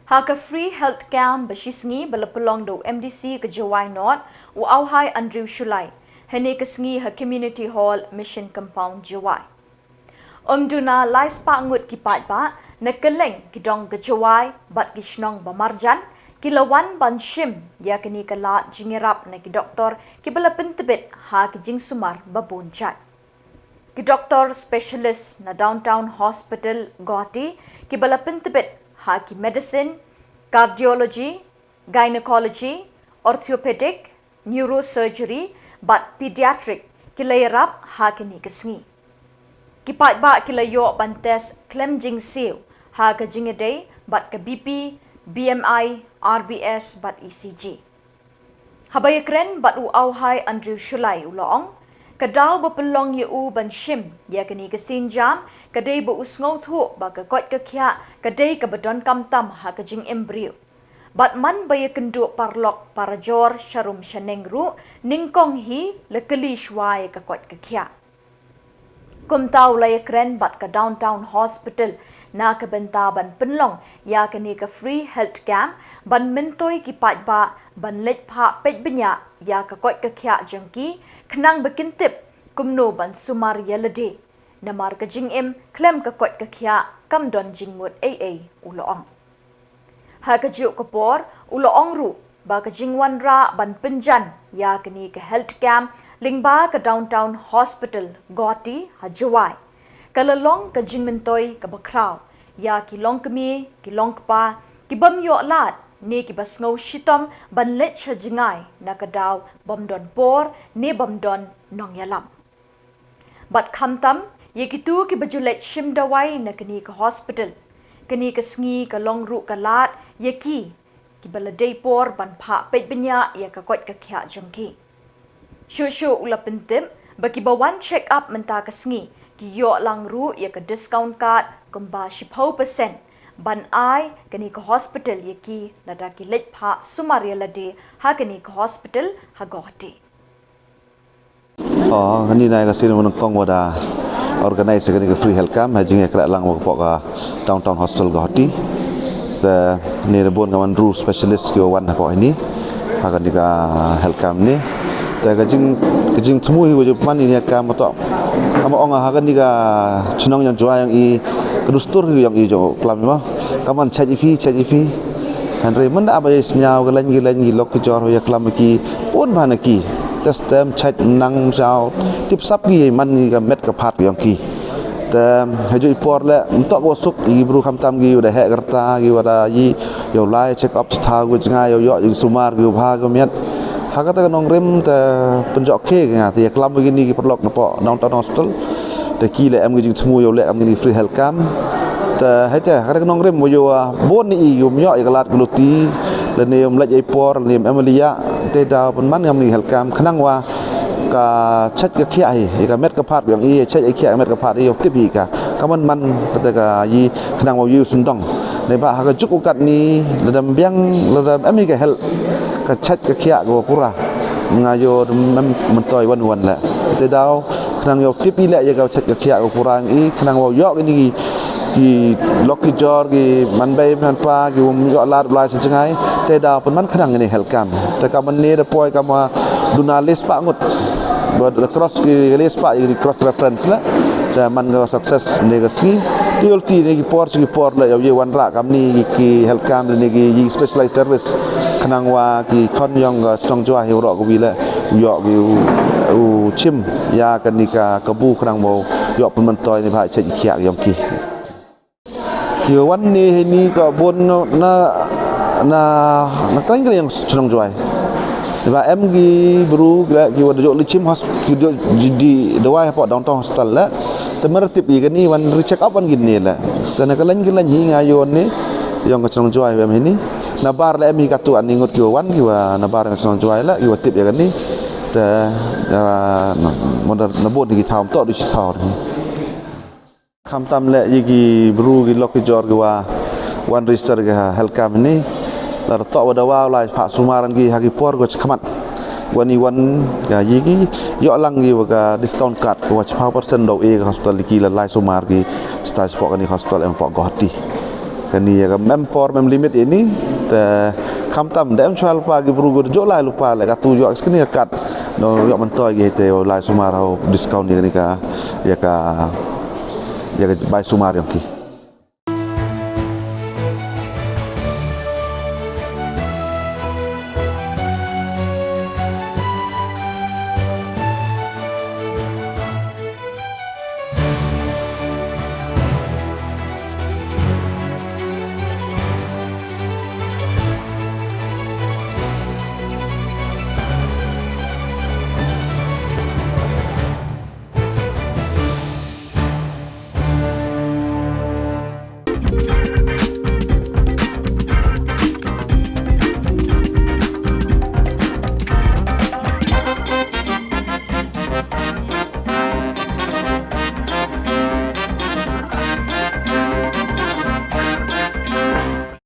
Haka free health camp beshisngi belapelong do MDC ke Jowai North u auhai Andrew Shulai. Hene kesngi ha community hall mission compound Jowai. Duna lai spa Ngut ki pat ba na keleng ki dong ke Jowai bat ki Shillong bamarjan ki lawan ban shim ya kini kalat jingirap na ki doktor ki belapentebit ha ki jing sumar babunjat. Ki doktor specialist na downtown hospital Goti ki belapentebit ha ki medicine, cardiology, gynecology, orthopedic, neurosurgery, but pediatric ki layarap ha kini kesngi. Ki pat ba ki layo ban tes klem jing siu ha ka jingedei bat ka BP, BMI, RBS bat ECG. Habaya kren bat u auhai Andrew Shulai ulong kadau bapelong ye u ban shim ya kini kesin jam kadai bo usngau thu ba ka kot ka khya kadai ka badon kam tam ha ka jing embryo bat man baya kendu parlok parajor sharum shanengru ningkong hi lekeli shwai ka kot ka khya kum tau lay kren bat ka downtown hospital na ka benta ban penlong ya kini ka free health camp ban Myntoi ki pat ba ban let pha pet benya ya ka kot ka khya jangki khnang bekintip kumno ban sumar yalade namar ka jing em klem ka kot ka khya kam don jingmut aa uloong ha ka ju Khubor uloong ru ba ka jingwan ra ban penjan ya kini ka health camp lingba ka downtown hospital Goti ha Jowai kalalong ka jing Myntoi ka bakraw ya ki long kami ki long pa ki bam yo lat ni ki basngau shitom ban let cha jingai na ka daw bam don por ne bam don nong yalam bat khamtam ye ki tu ki bajulet shim dawai na kani ka hospital kani ka sngi ka long ru ka lat ye ki baladei por ban pha pet benya ya ka kot ka khya jangki shu ula pentim baki bawan check up menta ka sngi ki yo lang ru ya ka discount card kumba 10% ban ai kani ka hospital ye ki lada ki let pha sumaria lade ha kani ka hospital ha Goti kani nai ka sin mon kong wada organize kani ka free health camp ha jing ekra lang ko ka downtown hospital Goti the ni rebon ka man ru specialist ki wan ko ini ha kani ka health camp ni ta ka jing thmu hi wo man ni camp to kama ong ha kani ka chinong yang jua yang i kedustur yang i jo klam ma kaman CHP Henry man apa ye senyau gelan lok ke jor ya klam ki pun bana ki testem chat nang sao tip sap ki man ni ka met ka phat yang ki te haju ipor le untuk ko suk i bru kham tam gi udah hek kerta gi wada yi yo lai check up tha gu nga yo yo sumar gi bha ga met ha ka ta nong rem te penjok ke nga te klam begini ki perlok napo downtown hospital te ki le am gi thmu yo le am gi free health camp te hai te ka nong rem mo yo bon ni yo myo ya lat gluti le ne om la jai por ne Emilia te da pun man ngam ni health camp khnang wa ka chat ka khia hi ka met ka phat yang i chat ai khia met ka phat yo tip hi ka man ta ka yi khnang wa yu sun dong ne ba ha ka juk ukat ni le dam biang le dam ami ka hel ka chat ka khia go pura ngayo Myntoi wan la te daw khnang yo tip i le ya ka chat ka khia go pura i khnang wa yo ni ki loki jor ki man bay man pa ki yo lar blai sa changai te da pun man khnang ni hel kam te ka man ne de poi ka ma Duna list pa Ngut buat cross ki list pa i cross reference la te man ga success ne ga ski di ulti ne ki por la yo ye wan ra kam ni ki hel kam ne ki specialized service khnang wa ki khon yong ga strong jwa hi ro ko wi la yo ki u chim ya kan ni ka bu khnang mo yo pun Myntoi ni ba che khia yong ki yo wan ni ka bon na kan yang strong jwa ba em gi bru la ki wada jo lichim hospital di dawai po downtown hospital la te mertip i kan ni wan check up wan gin ni la te na kalan hi ngayon ni yang ka strong jwa em ni na bar la em hi ka tu an Ngut ki wan ki wa na bar ka strong jwa la ki wa tip ya kan ni te modern na bod ki tham to du chi thawr ni kham tam le yi ki bru ki lok ki jor ki wa wan register ga health camp ni la to wada wa la pha sumaran gi ha ki por go chkhamat wani wan ga yi gi yo lang gi wa discount card ko 10% do e hospital ki la lai sumar gi stage po ni hospital em po Goti ka kani ya mempor mem limit ini te kamtam dem chal pagi berugur jolai lupa le katu yo skini kat no yo Myntoi ge te lai sumar discount ni ka ya ka bai sumar yo ki